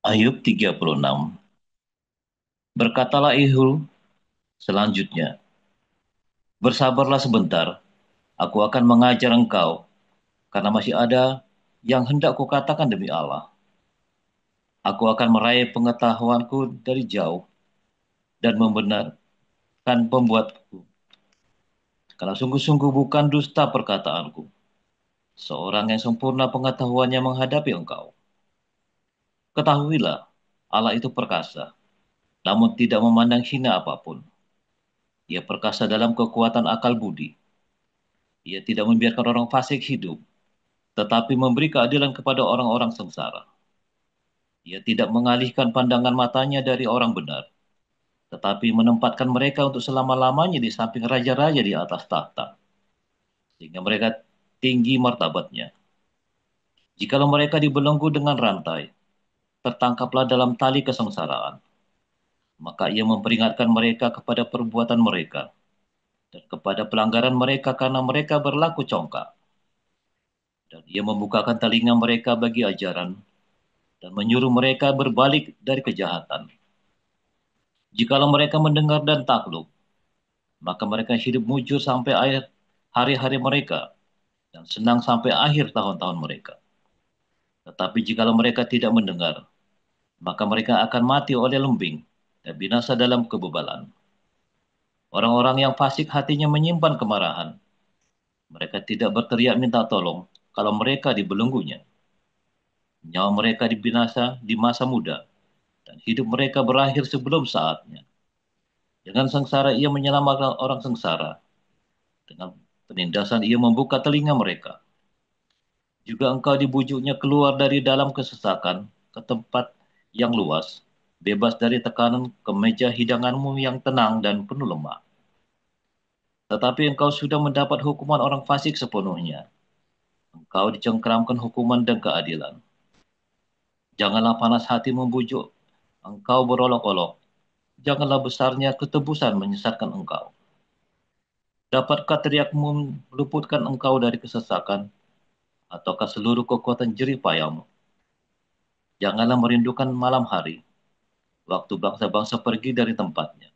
Ayub 36. Berkatalah Ihul selanjutnya, bersabarlah sebentar, aku akan mengajar engkau, karena masih ada yang hendak kukatakan demi Allah. Aku akan meraih pengetahuanku dari jauh dan membenarkan pembuatku, karena sungguh-sungguh bukan dusta perkataanku. Seorang yang sempurna pengetahuannya menghadapi engkau. Ketahuilah, Allah itu perkasa, namun tidak memandang hina apapun. Ia perkasa dalam kekuatan akal budi. Ia tidak membiarkan orang fasik hidup, tetapi memberi keadilan kepada orang-orang sengsara. Ia tidak mengalihkan pandangan matanya dari orang benar, tetapi menempatkan mereka untuk selama-lamanya di samping raja-raja di atas tahta, sehingga mereka tinggi martabatnya. Jikalau mereka dibelenggu dengan rantai, tertangkaplah dalam tali kesengsaraan, maka ia memperingatkan mereka kepada perbuatan mereka dan kepada pelanggaran mereka karena mereka berlaku congkak. Dan ia membukakan telinga mereka bagi ajaran dan menyuruh mereka berbalik dari kejahatan. Jikalau mereka mendengar dan takluk, maka mereka hidup mujur sampai akhir hari-hari mereka dan senang sampai akhir tahun-tahun mereka. Tetapi jikalau mereka tidak mendengar, maka mereka akan mati oleh lembing dan binasa dalam kebebalan. Orang-orang yang fasik hatinya menyimpan kemarahan. Mereka tidak berteriak minta tolong kalau mereka dibelenggunya. Nyawa mereka dibinasa di masa muda dan hidup mereka berakhir sebelum saatnya. Dengan sengsara ia menyelamatkan orang sengsara. Dengan penindasan ia membuka telinga mereka. Juga engkau dibujuknya keluar dari dalam kesesakan ke tempat yang luas, bebas dari tekanan ke meja hidanganmu yang tenang dan penuh lemak. Tetapi engkau sudah mendapat hukuman orang fasik sepenuhnya. Engkau dicengkeramkan hukuman dan keadilan. Janganlah panas hati membujuk engkau berolok-olok. Janganlah besarnya ketebusan menyesatkan engkau. Dapatkah teriakmu meluputkan engkau dari kesesakan, ataukah seluruh kekuatan jerih payahmu? Janganlah merindukan malam hari, waktu bangsa-bangsa pergi dari tempatnya.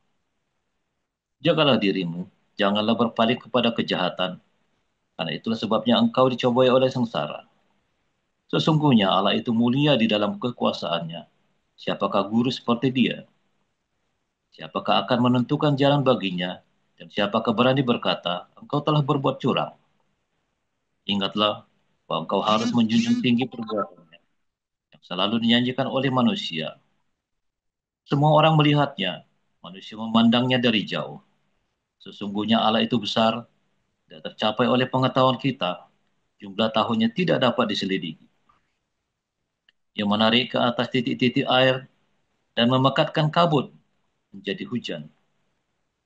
Jagalah dirimu, janganlah berpaling kepada kejahatan, karena itulah sebabnya engkau dicobai oleh sengsara. Sesungguhnya Allah itu mulia di dalam kekuasaannya. Siapakah guru seperti dia? Siapakah akan menentukan jalan baginya? Dan siapakah berani berkata, engkau telah berbuat curang? Ingatlah bahwa engkau harus menjunjung tinggi perbuatannya, yang selalu dinyanyikan oleh manusia. Semua orang melihatnya, manusia memandangnya dari jauh. Sesungguhnya Allah itu besar, tidak tercapai oleh pengetahuan kita. Jumlah tahunnya tidak dapat diselidiki. Ia menarik ke atas titik-titik air dan memekatkan kabut menjadi hujan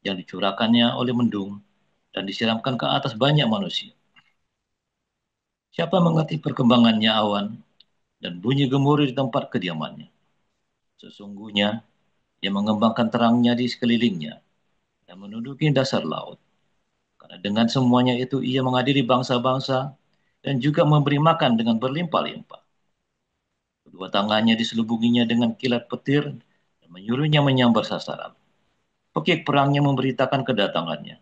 yang dicurahkannya oleh mendung dan disiramkan ke atas banyak manusia. Siapa mengerti perkembangannya awan dan bunyi gemuruh di tempat kediamannya? Sesungguhnya ia mengembangkan terangnya di sekelilingnya dan menduduki dasar laut. Karena dengan semuanya itu ia mengadili bangsa-bangsa dan juga memberi makan dengan berlimpah-limpah. Kedua tangannya diselubunginya dengan kilat petir dan menyuruhnya menyambar sasaran. Pekik perangnya memberitakan kedatangannya.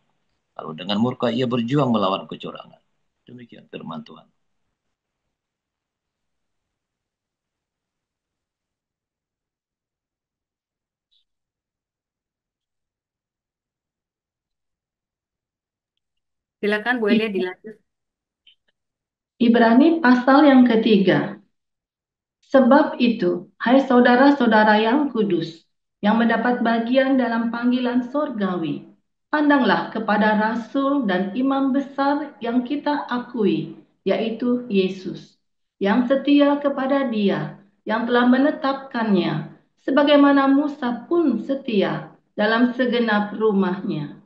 Lalu dengan murka ia berjuang melawan kecurangan. Demikian firman Tuhan. Silakan Bu Elia dilanjut. Ibrani pasal yang ketiga. Sebab itu, hai saudara-saudara yang kudus, yang mendapat bagian dalam panggilan sorgawi, pandanglah kepada Rasul dan Imam besar yang kita akui, yaitu Yesus, yang setia kepada Dia, yang telah menetapkannya, sebagaimana Musa pun setia dalam segenap rumahnya.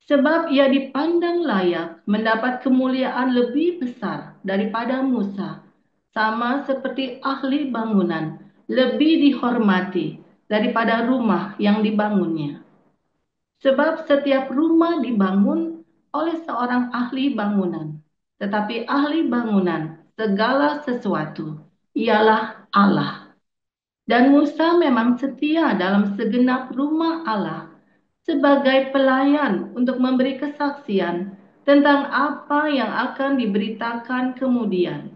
Sebab ia dipandang layak mendapat kemuliaan lebih besar daripada Musa, sama seperti ahli bangunan lebih dihormati daripada rumah yang dibangunnya. Sebab setiap rumah dibangun oleh seorang ahli bangunan, tetapi ahli bangunan segala sesuatu ialah Allah. Dan Musa memang setia dalam segenap rumah Allah sebagai pelayan untuk memberi kesaksian tentang apa yang akan diberitakan kemudian.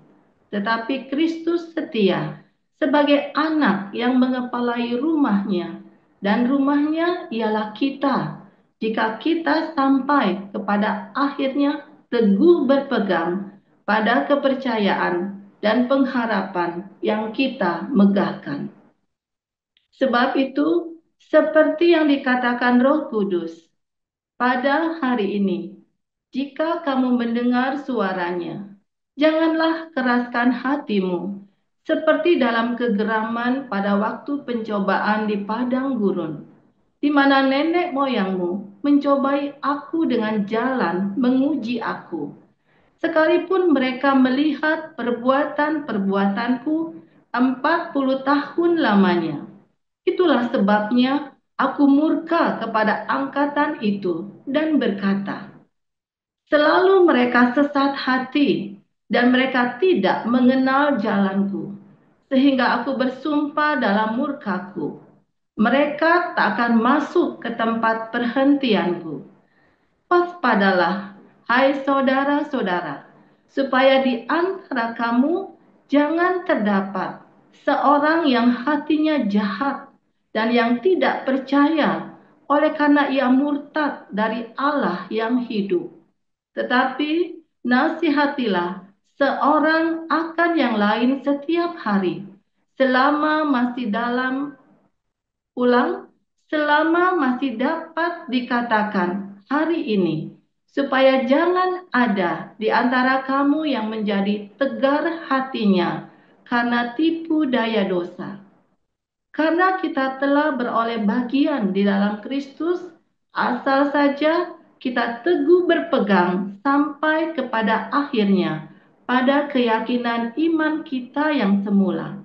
Tetapi Kristus setia sebagai anak yang mengepalai rumahnya, dan rumahnya ialah kita. Jika kita sampai kepada akhirnya teguh berpegang pada kepercayaan dan pengharapan yang kita megahkan. Sebab itu, seperti yang dikatakan Roh Kudus, pada hari ini, jika kamu mendengar suaranya, janganlah keraskan hatimu, seperti dalam kegeraman pada waktu pencobaan di padang gurun, di mana nenek moyangmu mencobai aku dengan jalan menguji aku. Sekalipun mereka melihat perbuatan-perbuatanku 40 tahun lamanya. Itulah sebabnya aku murka kepada angkatan itu dan berkata, selalu mereka sesat hati dan mereka tidak mengenal jalanku, sehingga aku bersumpah dalam murkaku, mereka tak akan masuk ke tempat perhentianku. Waspadalah, hai saudara-saudara, supaya di antara kamu jangan terdapat seorang yang hatinya jahat dan yang tidak percaya oleh karena ia murtad dari Allah yang hidup. Tetapi nasihatilah seorang akan yang lain setiap hari, selama masih dalam Ulang, selama masih dapat dikatakan hari ini, supaya jangan ada di antara kamu yang menjadi tegar hatinya karena tipu daya dosa. Karena kita telah beroleh bagian di dalam Kristus, asal saja kita teguh berpegang sampai kepada akhirnya pada keyakinan iman kita yang semula.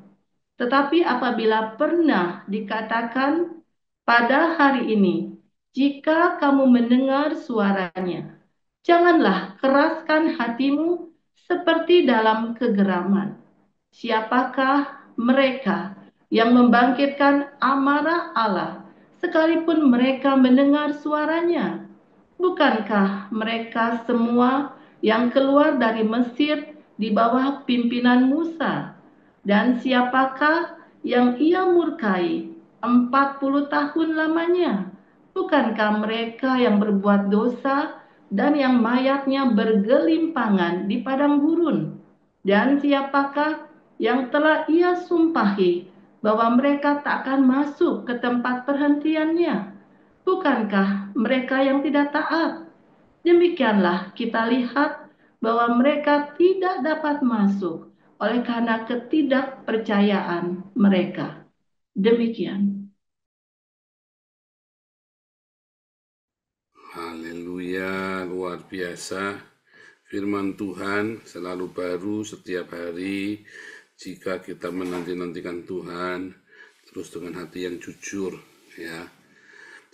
Tetapi apabila pernah dikatakan pada hari ini, jika kamu mendengar suaranya, janganlah keraskan hatimu seperti dalam kegeraman. Siapakah mereka yang membangkitkan amarah Allah sekalipun mereka mendengar suaranya? Bukankah mereka semua yang keluar dari Mesir di bawah pimpinan Musa? Dan siapakah yang ia murkai 40 tahun lamanya? Bukankah mereka yang berbuat dosa dan yang mayatnya bergelimpangan di padang gurun? Dan siapakah yang telah ia sumpahi bahwa mereka tak akan masuk ke tempat perhentiannya? Bukankah mereka yang tidak taat? Demikianlah kita lihat bahwa mereka tidak dapat masuk oleh karena ketidakpercayaan mereka. Demikian. Haleluya, luar biasa. Firman Tuhan selalu baru setiap hari jika kita menanti-nantikan Tuhan terus dengan hati yang jujur, ya.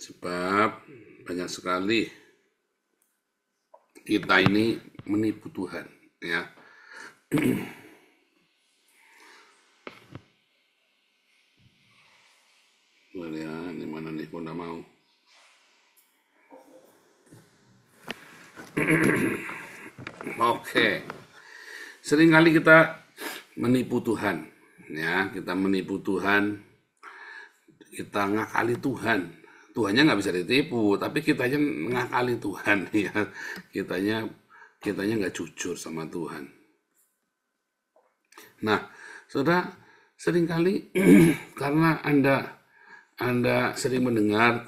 Sebab banyak sekali kita ini menipu Tuhan, ya. Ya, ini mana nih, kok nggak mau. Oke, seringkali kita menipu Tuhan, ya. Kita menipu Tuhan, kita ngakali Tuhan. Tuhannya nggak bisa ditipu, tapi kitanya ngakali Tuhan, ya. Kitanya nggak jujur sama Tuhan. Nah, saudara, seringkali karena Anda sering mendengar,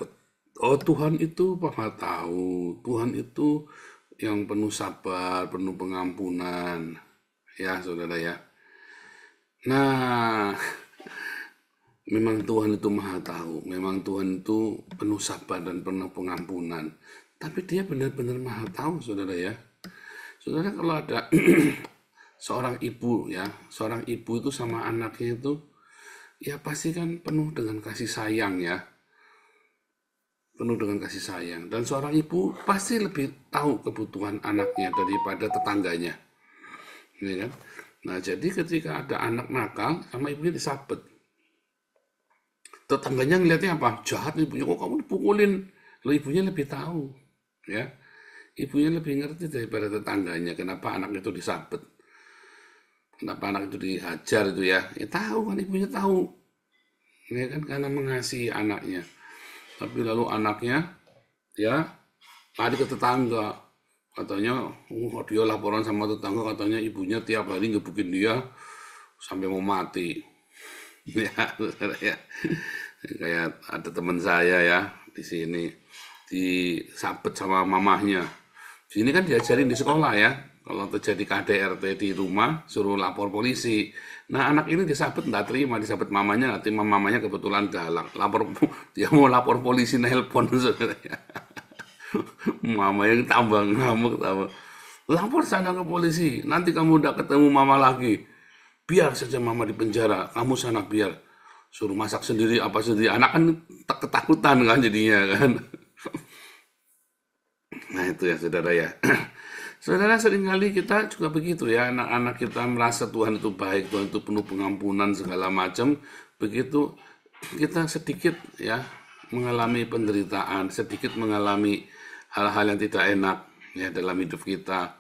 oh Tuhan itu Maha tahu, Tuhan itu yang penuh sabar, penuh pengampunan, ya saudara ya. Nah, memang Tuhan itu Maha tahu, memang Tuhan itu penuh sabar dan penuh pengampunan. Tapi dia benar-benar Maha tahu, saudara ya. Saudara, kalau ada seorang ibu ya, seorang ibu itu sama anaknya itu, ya pasti kan penuh dengan kasih sayang ya. Penuh dengan kasih sayang. Dan seorang ibu pasti lebih tahu kebutuhan anaknya daripada tetangganya. Ya kan? Nah, jadi ketika ada anak nakal, sama ibunya disabet. Tetangganya ngelihatnya apa? Jahat ibunya, kok kamu dipukulin? Loh, ibunya lebih tahu, ya. Ibunya lebih ngerti daripada tetangganya kenapa anak itu disabet, kenapa anak itu dihajar itu ya. Ya tahu kan, ibunya tahu, ya kan, karena mengasihi anaknya. Tapi lalu anaknya ya lari ke tetangga, katanya dia laporan sama tetangga, katanya ibunya tiap hari ngebukin dia sampai mau mati. Ya, ya. Kayak ada teman saya ya di sini disabet sama mamahnya. Di sini kan diajarin di sekolah ya, kalau terjadi KDRT di rumah suruh lapor polisi. Nah, anak ini disabet nggak terima, disabet mamanya, nanti mamanya kebetulan galak, lapor, dia mau lapor polisi, nelpon saudara ya. Mama yang tambah ngamuk, tambah lapor sana ke polisi, nanti kamu udah ketemu mama lagi, biar saja mama di penjara, kamu sana biar suruh masak sendiri apa sendiri. Anak kan ketakutan kan jadinya kan. Nah itu ya saudara ya. Saudara, seringkali kita juga begitu ya, anak-anak kita merasa Tuhan itu baik, Tuhan itu penuh pengampunan segala macam. Begitu kita sedikit ya mengalami penderitaan, sedikit mengalami hal-hal yang tidak enak ya dalam hidup kita.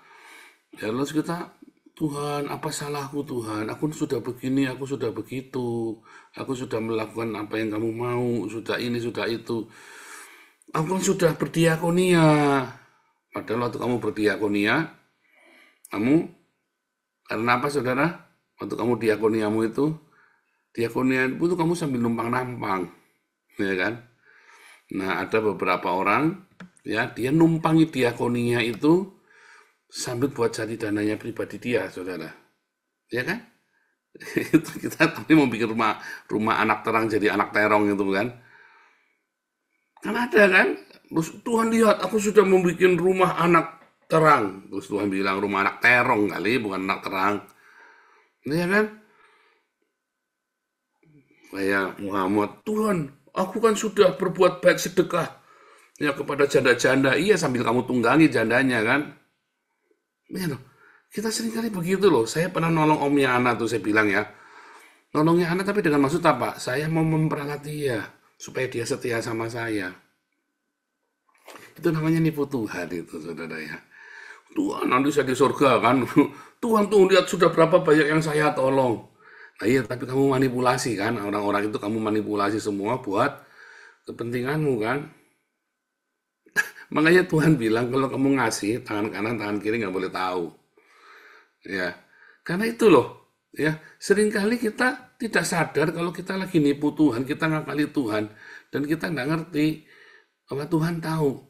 Ya lalu kita, Tuhan, apa salahku Tuhan? Aku sudah begini, aku sudah begitu. Aku sudah melakukan apa yang kamu mau, sudah ini, sudah itu. Aku kan sudah berdiakonia. Padahal waktu kamu berdiakonia, kamu karena apa saudara? Waktu kamu diakoniamu itu, diakonia itu kamu sambil numpang-nampang, ya kan? Nah ada beberapa orang, ya dia numpangi diakonia itu sambil buat cari dananya pribadi dia, saudara, ya kan? Itu kita tapi mau bikin rumah anak terang jadi anak terong itu kan? Kan ada kan? Terus Tuhan lihat, aku sudah membuat rumah anak terang. Terus Tuhan bilang rumah anak terong kali, bukan anak terang. Iya kan? Kayak Muhammad, Tuhan, aku kan sudah berbuat baik sedekah ya kepada janda-janda. Iya, sambil kamu tunggangi jandanya kan? Ya, loh. Kita seringkali begitu loh. Saya pernah nolong omnya Ana tuh, saya bilang ya. Nolongnya Ana tapi dengan maksud apa? Saya mau memperalat dia supaya dia setia sama saya. Itu namanya nipu Tuhan itu, saudara ya. Tuhan nanti saya di surga kan. Tuhan tuh lihat sudah berapa banyak yang saya tolong. Nah iya, tapi kamu manipulasi kan. Orang-orang itu kamu manipulasi semua buat kepentinganmu kan. Makanya Tuhan bilang kalau kamu ngasih, tangan kanan, tangan kiri nggak boleh tahu. Ya, karena itu loh. Ya, seringkali kita tidak sadar kalau kita lagi nipu Tuhan, kita ngakali Tuhan, dan kita nggak ngerti bahwa Tuhan tahu.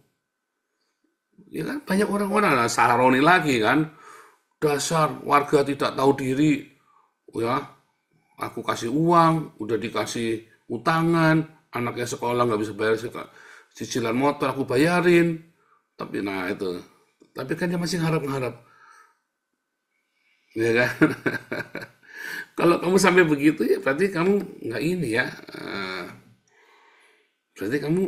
Ya kan banyak orang-orang lah, Saroni lagi kan, dasar warga tidak tahu diri, ya aku kasih uang, udah dikasih utangan, anaknya sekolah nggak bisa bayar cicilan motor, aku bayarin, tapi nah itu, tapi kan dia masih harap-harap, ya kan? Kalau kamu sampai begitu ya berarti kamu nggak ini ya, berarti kamu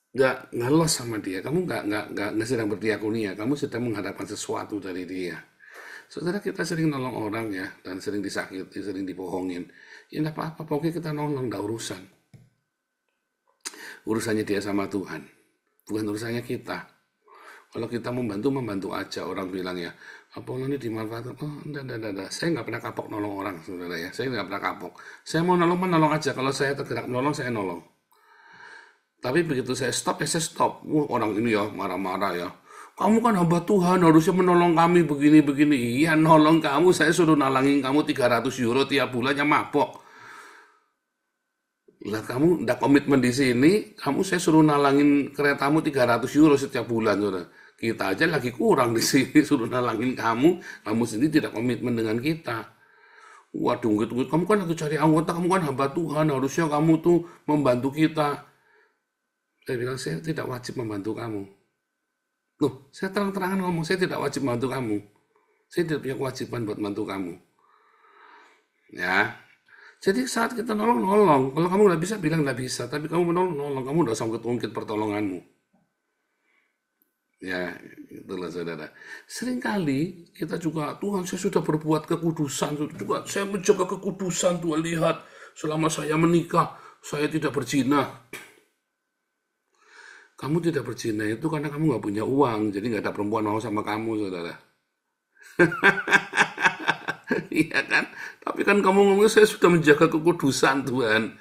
nggak los sama dia, kamu nggak sedang berdiakonia, kamu sedang mengharapkan sesuatu dari dia. Saudara, kita sering nolong orang ya, dan sering disakiti, sering dibohongin. Ya nggak apa-apa, pokoknya kita nolong, nggak urusan. Urusannya dia sama Tuhan, bukan urusannya kita. Kalau kita membantu aja. Orang bilang ya, apa ini dimanfaatkan? Oh, enggak. Saya nggak pernah kapok nolong orang, saudara ya. Saya nggak pernah kapok. Saya mau nolong aja. Kalau saya tergerak nolong, saya nolong. Tapi begitu saya stop, ya saya stop. Orang ini ya marah-marah ya. Kamu kan hamba Tuhan, harusnya menolong kami begini-begini. Iya, nolong kamu, saya suruh nalangin kamu 300 euro tiap bulannya mabok. Lah kamu udah komitmen di sini, saya suruh nalangin keretamu 300 euro setiap bulan, saudara. Kita aja lagi kurang di sini, suruh nalangin kamu sendiri tidak komitmen dengan kita. Waduh, kamu kan lagi cari anggota, kamu kan hamba Tuhan, harusnya kamu tuh membantu kita. Saya bilang, saya tidak wajib membantu kamu. Loh, saya terang-terangan ngomong, saya tidak wajib membantu kamu. Saya tidak punya kewajiban buat membantu kamu. Ya, jadi saat kita nolong. Kalau kamu nggak bisa, bilang nggak bisa. Tapi kamu menolong, kamu udah sangkut-ungkit pertolonganmu. Ya, itulah saudara. Seringkali kita juga, Tuhan saya sudah berbuat kekudusan. Juga saya menjaga kekudusan, Tuhan lihat. Selama saya menikah, saya tidak berzina. Kamu tidak berzina itu karena kamu nggak punya uang, jadi nggak ada perempuan mau sama kamu, saudara. Iya kan? Tapi kan kamu ngomong saya sudah menjaga kekudusan Tuhan.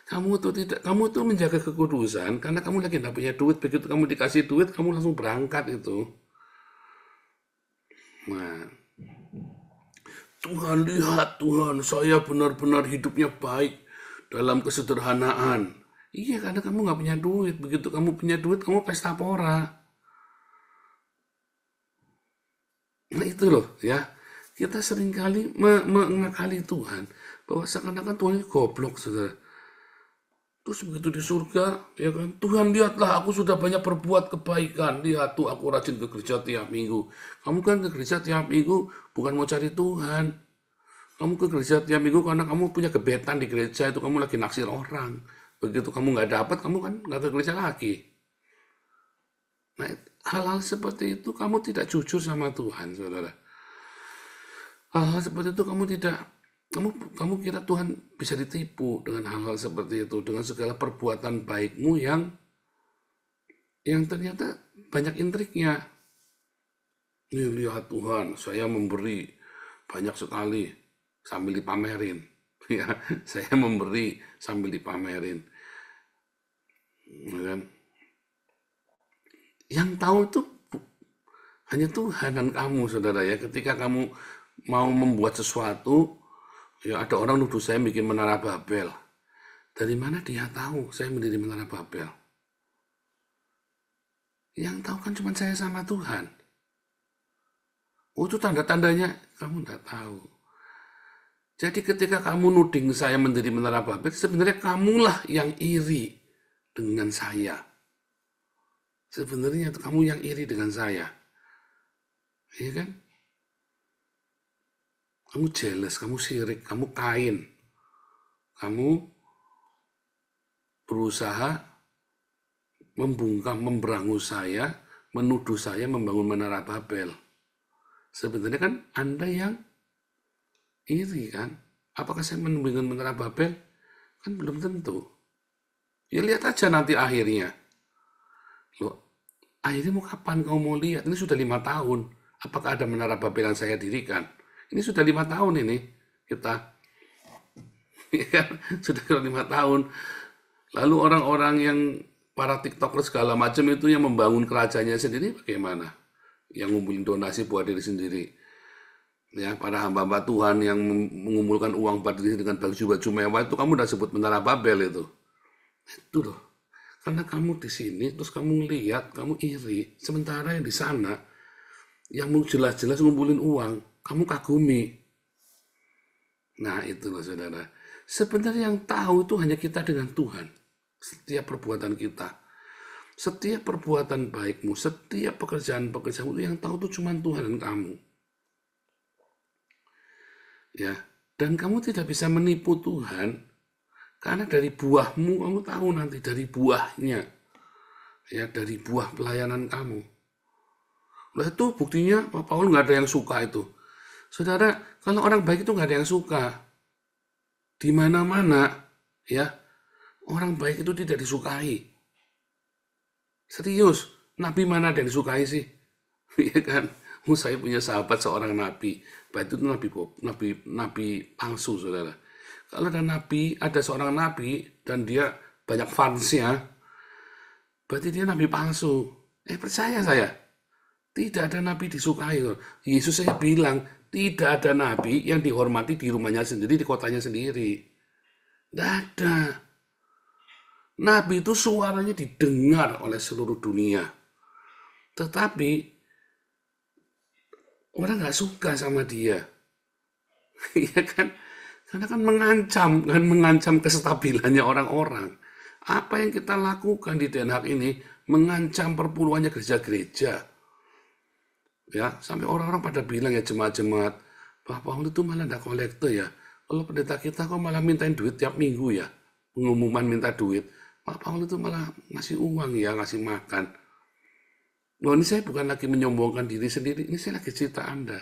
Kamu tuh menjaga kekudusan karena kamu lagi nggak punya duit. Begitu kamu dikasih duit, kamu langsung berangkat itu. Nah, Tuhan lihat Tuhan, saya benar-benar hidupnya baik dalam kesederhanaan. Iya, karena kamu nggak punya duit. Begitu kamu punya duit, kamu pesta pora. Nah itu loh ya. Kita seringkali mengakali Tuhan bahwa seakan-akan Tuhan ini goblok, saudara. Terus begitu di surga, ya kan, Tuhan lihatlah aku sudah banyak berbuat kebaikan. Lihat tuh aku rajin ke gereja tiap minggu. Kamu kan ke gereja tiap minggu bukan mau cari Tuhan. Kamu ke gereja tiap minggu karena kamu punya gebetan di gereja itu, kamu lagi naksir orang. Begitu kamu nggak dapat, kamu kan nggak ke gereja lagi. Nah, hal-hal seperti itu kamu tidak jujur sama Tuhan, saudara. Hal-hal seperti itu kamu kira Tuhan bisa ditipu dengan hal-hal seperti itu, dengan segala perbuatan baikmu yang ternyata banyak intriknya. Nih lihat Tuhan, saya memberi banyak sekali sambil dipamerin. Ya, saya memberi sambil dipamerin. Ya kan? Yang tahu itu hanya Tuhan dan kamu, saudara ya. Ketika kamu mau membuat sesuatu, ya ada orang nuduh saya bikin menara Babel. Dari mana dia tahu saya mendirikan menara Babel? Yang tahu kan cuma saya sama Tuhan. Oh, itu tanda-tandanya kamu tidak tahu. Jadi ketika kamu nuding saya mendirikan menara Babel, sebenarnya kamulah yang iri dengan saya. Sebenarnya itu kamu yang iri dengan saya. Iya kan? Kamu jealous, kamu sirik, kamu Kain. Kamu berusaha membungkam, memberangus saya, menuduh saya membangun menara Babel. Sebenarnya kan Anda yang iri kan? Apakah saya membangun menara Babel? Kan belum tentu. Ya lihat aja nanti akhirnya. Loh, akhirnya mau kapan kamu mau lihat? Ini sudah 5 tahun. Apakah ada menara Babel yang saya dirikan? Ini sudah 5 tahun ini kita. Sudah 5 tahun. Lalu orang-orang yang para tiktoker segala macam itu yang membangun kerajaannya sendiri bagaimana? Yang ngumpulin donasi buat diri sendiri. Ya, para hamba-hamba Tuhan yang mengumpulkan uang buat diri dengan baju-baju mewah itu kamu udah sebut menara Babel itu. Itu loh. Karena kamu di sini terus kamu lihat, kamu iri, sementara yang di sana yang mau jelas-jelas ngumpulin uang, kamu kagumi. Nah, itu loh saudara. Sebenarnya yang tahu itu hanya kita dengan Tuhan. Setiap perbuatan kita. Setiap perbuatan baikmu, setiap pekerjaan-pekerjaanmu itu yang tahu itu cuma Tuhan dan kamu. Ya, dan kamu tidak bisa menipu Tuhan karena dari buahmu kamu tahu nanti dari buahnya. Ya, dari buah pelayanan kamu. Nah, itu buktinya Pak Paul nggak ada yang suka itu. Saudara, kalau orang baik itu nggak ada yang suka. Di mana-mana, ya, orang baik itu tidak disukai. Serius, nabi mana ada yang disukai sih? Iya kan? Saya punya sahabat seorang nabi. Baik itu nabi palsu, saudara. Kalau ada seorang nabi dan dia banyak fansnya, berarti dia nabi palsu. Percaya saya, tidak ada nabi disukai. Yesus saya bilang, tidak ada nabi yang dihormati di rumahnya sendiri, di kotanya sendiri. Tidak ada. Nabi itu suaranya didengar oleh seluruh dunia. Tetapi orang nggak suka sama dia. Iya kan? Karena kan mengancam kestabilannya orang-orang. Apa yang kita lakukan di Den Haag ini mengancam perpuluhannya gereja-gereja. Ya, sampai orang-orang pada bilang ya jemaat-jemaat, Pak Paul itu malah enggak kolektor ya. Kalau pendeta kita kok malah mintain duit tiap minggu ya. Pengumuman minta duit. Pak Paul itu malah ngasih uang ya, ngasih makan. Loh, ini saya bukan lagi menyombongkan diri sendiri, ini saya lagi cerita Anda.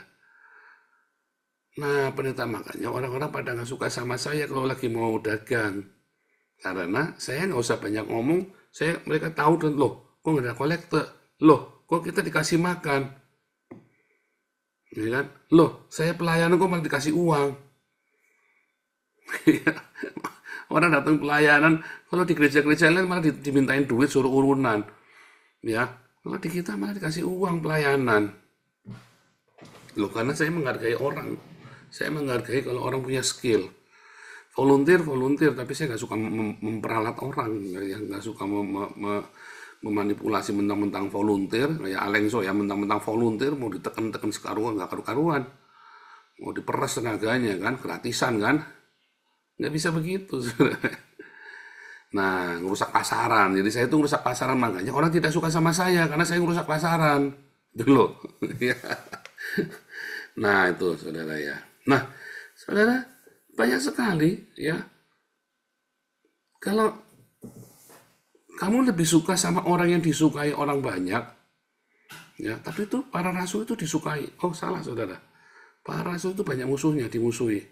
Nah, pendeta, makanya orang-orang pada nggak suka sama saya kalau lagi mau dagang. Karena saya nggak usah banyak ngomong, mereka tahu dan loh, kok nggak ada kolektor, loh, kok kita dikasih makan, ya kan? Loh, saya pelayanan kok malah dikasih uang. Orang datang pelayanan, kalau di gereja-gereja lain malah dimintain duit suruh urunan, ya. Kalau di kita malah dikasih uang pelayanan. Loh, karena saya menghargai orang, saya menghargai kalau orang punya skill. Volunteer, tapi saya nggak suka memperalat orang, ya nggak suka memanipulasi mentang-mentang volunteer, kayak Alengso ya mentang-mentang volunteer mau ditekan-tekan sekaruan nggak karu-karuan, mau diperas tenaganya kan, gratisan kan, nggak bisa begitu. Nah, ngerusak pasaran, jadi saya itu ngerusak pasaran, makanya orang tidak suka sama saya karena saya ngerusak pasaran, gitu loh. Nah itu saudara ya. Nah saudara, banyak sekali ya. Kalau kamu lebih suka sama orang yang disukai orang banyak, ya, tapi itu para rasul itu disukai. Oh salah saudara, para rasul itu banyak musuhnya, dimusuhi.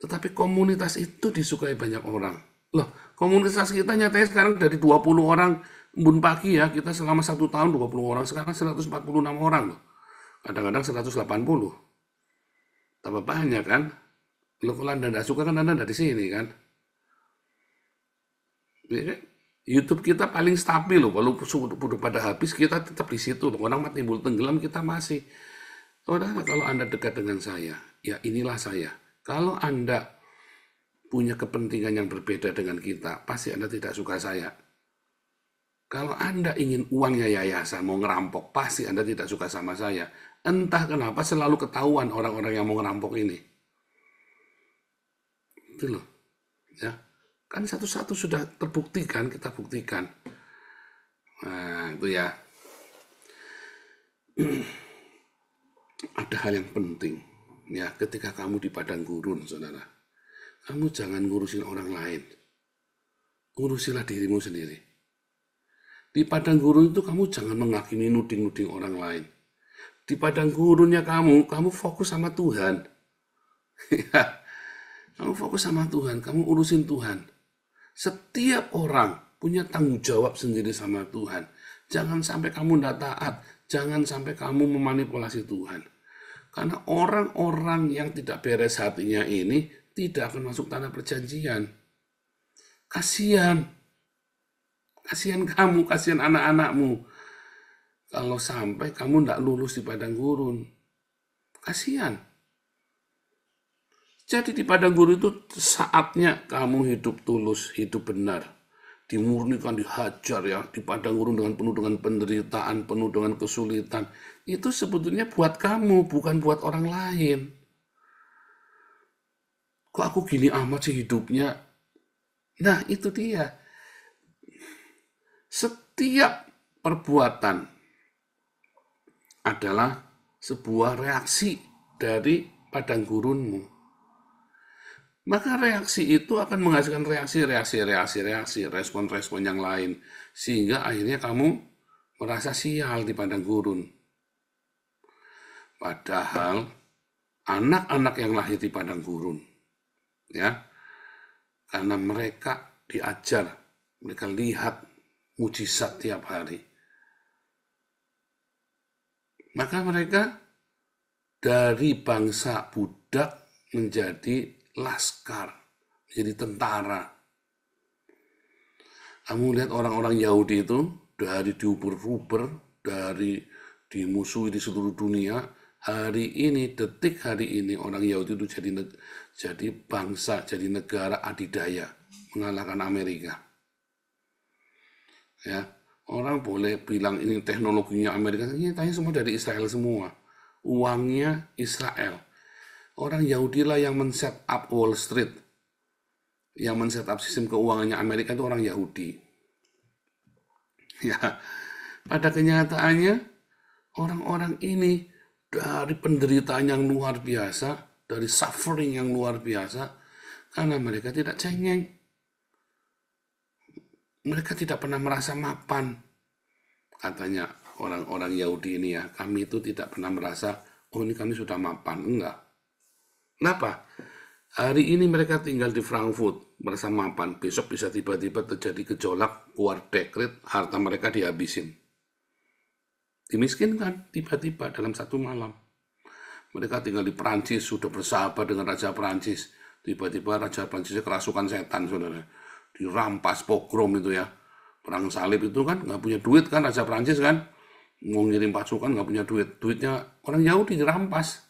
Tetapi komunitas itu disukai banyak orang. Loh, komunitas kita nyatanya sekarang dari 20 orang embun pagi ya, kita selama 1 tahun 20 orang, sekarang 146 orang loh. Kadang-kadang 180. Tambah banyak kan? Lo kalau Anda tidak suka kan Anda dari sini kan? YouTube kita paling stabil loh. Kalau sudah pada habis kita tetap di situ. Orang mati timbul tenggelam kita masih. Saudara, kalau Anda dekat dengan saya, ya inilah saya. Kalau Anda punya kepentingan yang berbeda dengan kita, pasti Anda tidak suka saya. Kalau Anda ingin uangnya yayasan, mau ngerampok, pasti Anda tidak suka sama saya. Entah kenapa selalu ketahuan orang-orang yang mau ngerampok ini. Itu loh. Ya. Kan satu-satu sudah terbuktikan, kita buktikan. Nah, itu ya. Ada hal yang penting. Ya, ketika kamu di padang gurun, saudara. Kamu jangan ngurusin orang lain. Urusilah dirimu sendiri. Di padang gurun itu kamu jangan menghakimi, nuding-nuding orang lain. Di padang gurunnya kamu fokus sama Tuhan. Kamu fokus sama Tuhan, kamu urusin Tuhan. Setiap orang punya tanggung jawab sendiri sama Tuhan. Jangan sampai kamu tidak taat, jangan sampai kamu memanipulasi Tuhan. Karena orang-orang yang tidak beres hatinya ini tidak akan masuk tanah perjanjian. Kasihan. Kasihan kamu, kasihan anak-anakmu. Kalau sampai kamu tidak lulus di padang gurun. Kasihan. Jadi di padang gurun itu saatnya kamu hidup tulus, hidup benar. Dimurnikan, dihajar ya. Di padang gurun penuh dengan penderitaan, penuh dengan kesulitan. Itu sebetulnya buat kamu, bukan buat orang lain. Kok aku gini amat sih hidupnya? Nah itu dia. Setiap perbuatan adalah sebuah reaksi dari padang gurunmu. Maka reaksi itu akan menghasilkan reaksi, respon-respon yang lain. Sehingga akhirnya kamu merasa sial di padang gurun. Padahal anak-anak yang lahir di padang gurun, ya, karena mereka diajar, mereka lihat mujizat tiap hari. Maka mereka dari bangsa budak menjadi laskar, menjadi tentara. Kamu lihat orang-orang Yahudi itu dari diuber-uber, dari dimusuhi di seluruh dunia, hari ini, detik hari ini orang Yahudi itu jadi bangsa, jadi negara adidaya, mengalahkan Amerika. Ya, orang boleh bilang ini teknologinya Amerika, ini tanya semua dari Israel semua. Uangnya Israel. Orang Yahudi lah yang men-set up Wall Street. Yang men-set up sistem keuangannya Amerika itu orang Yahudi. Ya, pada kenyataannya orang-orang ini dari penderitaan yang luar biasa, dari suffering yang luar biasa, karena mereka tidak cengeng. Mereka tidak pernah merasa mapan. Katanya orang-orang Yahudi ini ya, kami itu tidak pernah merasa, oh ini kami sudah mapan. Enggak. Kenapa? Hari ini mereka tinggal di Frankfurt, merasa mapan. Besok bisa tiba-tiba terjadi gejolak, keluar dekret, harta mereka dihabisin. Dimiskinkan tiba-tiba dalam satu malam. Mereka tinggal di Prancis, sudah bersahabat dengan Raja Prancis. Tiba-tiba Raja Prancisnya kerasukan setan, saudara. Dirampas, pogrom itu ya. Perang salib itu kan, nggak punya duit kan Raja Prancis kan. Mau ngirim pasukan nggak punya duit. Duitnya orang Yahudi dirampas.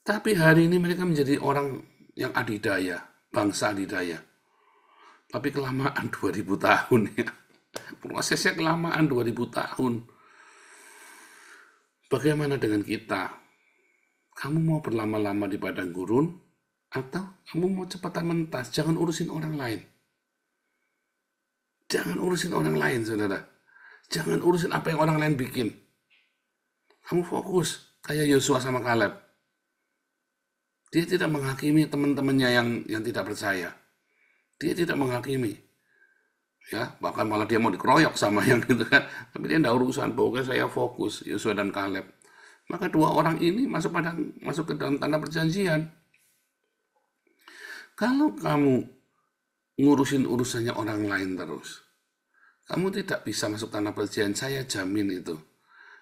Tapi hari ini mereka menjadi orang yang adidaya, bangsa adidaya. Tapi kelamaan 2000 tahun ya. Prosesnya kelamaan 2000 tahun. Bagaimana dengan kita? Kamu mau berlama-lama di padang gurun? Atau kamu mau cepatan mentas? Jangan urusin orang lain. Jangan urusin orang lain, saudara. Jangan urusin apa yang orang lain bikin. Kamu fokus, kayak Yosua sama Kaleb. Dia tidak menghakimi teman-temannya yang tidak percaya. Dia tidak menghakimi. Ya, bahkan malah dia mau dikeroyok sama yang gitu kan. Tapi dia tidak urusan, pokoknya saya fokus, Yosua dan Kaleb. Maka dua orang ini masuk ke dalam tanah perjanjian. Kalau kamu ngurusin urusannya orang lain terus, kamu tidak bisa masuk tanah perjanjian, saya jamin itu.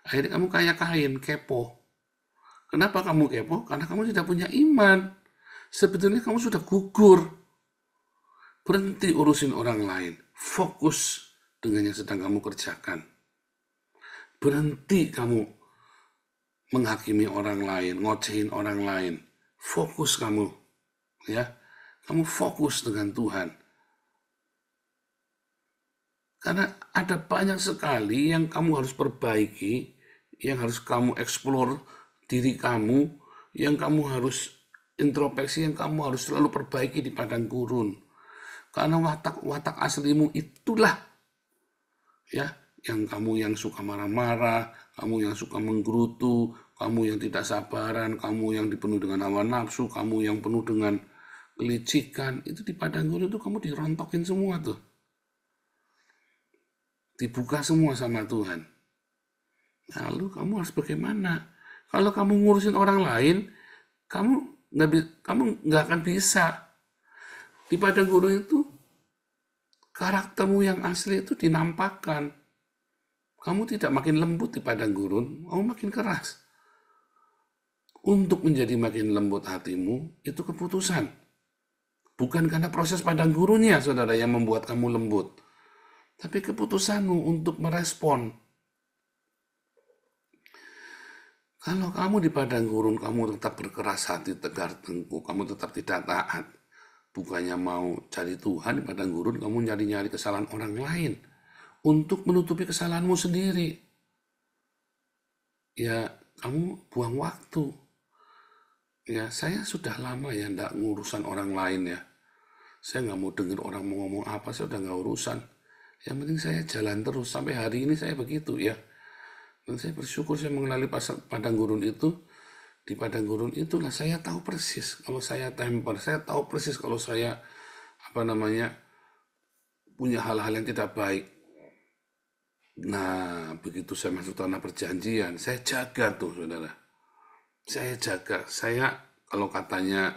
Akhirnya kamu kayak Kain, kepo. Kenapa kamu kepo? Karena kamu tidak punya iman. Sebetulnya kamu sudah gugur. Berhenti urusin orang lain. Fokus dengan yang sedang kamu kerjakan. Berhenti kamu menghakimi orang lain, ngocehin orang lain. Fokus kamu. Ya, kamu fokus dengan Tuhan. Karena ada banyak sekali yang kamu harus perbaiki, yang harus kamu eksplor diri kamu, yang kamu harus introspeksi, yang kamu harus selalu perbaiki di padang gurun. Karena watak aslimu itulah ya, yang kamu yang suka marah-marah, kamu yang suka menggerutu, kamu yang tidak sabaran, kamu yang dipenuhi dengan hawa nafsu, kamu yang penuh dengan kelicikan, itu di padang gurun itu kamu dirontokin semua tuh. Dibuka semua sama Tuhan. Lalu kamu harus bagaimana? Kalau kamu ngurusin orang lain, kamu nggak akan bisa. Di padang gurun itu, karaktermu yang asli itu dinampakkan. Kamu tidak makin lembut di padang gurun, kamu makin keras. Untuk menjadi makin lembut hatimu, itu keputusan. Bukan karena proses padang gurunnya, saudara, yang membuat kamu lembut. Tapi keputusanmu untuk merespon. Kalau kamu di padang gurun, kamu tetap berkeras hati, tegar tengkuk, kamu tetap tidak taat. Bukannya mau cari Tuhan di padang gurun, kamu nyari-nyari kesalahan orang lain untuk menutupi kesalahanmu sendiri. Ya, kamu buang waktu. Ya, saya sudah lama ya enggak ngurusan orang lain ya. Saya nggak mau dengar orang mau ngomong apa, saya udah nggak urusan. Yang penting saya jalan terus, sampai hari ini saya begitu ya. Dan saya bersyukur saya mengenali padang gurun itu. Di padang gurun itulah saya tahu persis kalau saya temper, saya tahu persis kalau saya punya hal-hal yang tidak baik. Nah, begitu saya masuk tanah perjanjian, saya jaga tuh, saudara. Saya jaga, kalau katanya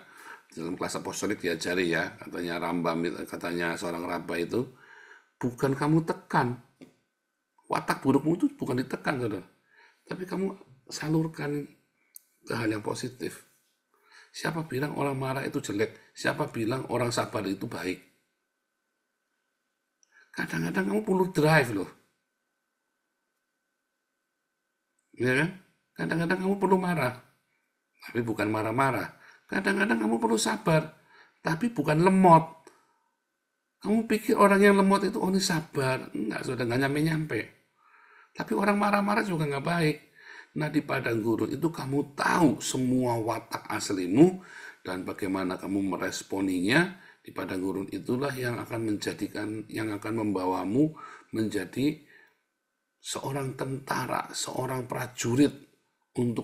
dalam kelas apostolik diajari ya, katanya Rambam, katanya seorang rabbah itu, bukan kamu tekan. Watak burukmu itu bukan ditekan, saudara. Tapi kamu salurkan ke hal yang positif. Siapa bilang orang marah itu jelek? Siapa bilang orang sabar itu baik? Kadang-kadang kamu perlu drive loh. Ya kan? Kadang-kadang kamu perlu marah. Tapi bukan marah-marah. Kadang-kadang kamu perlu sabar. Tapi bukan lemot. Kamu pikir orang yang lemot itu, oh ini sabar. Enggak, sudah nggak nyampe-nyampe. Tapi orang marah-marah juga nggak baik. Nah, di padang gurun itu kamu tahu semua watak aslimu dan bagaimana kamu meresponinya. Di padang gurun itulah yang akan membawamu menjadi seorang tentara, seorang prajurit untuk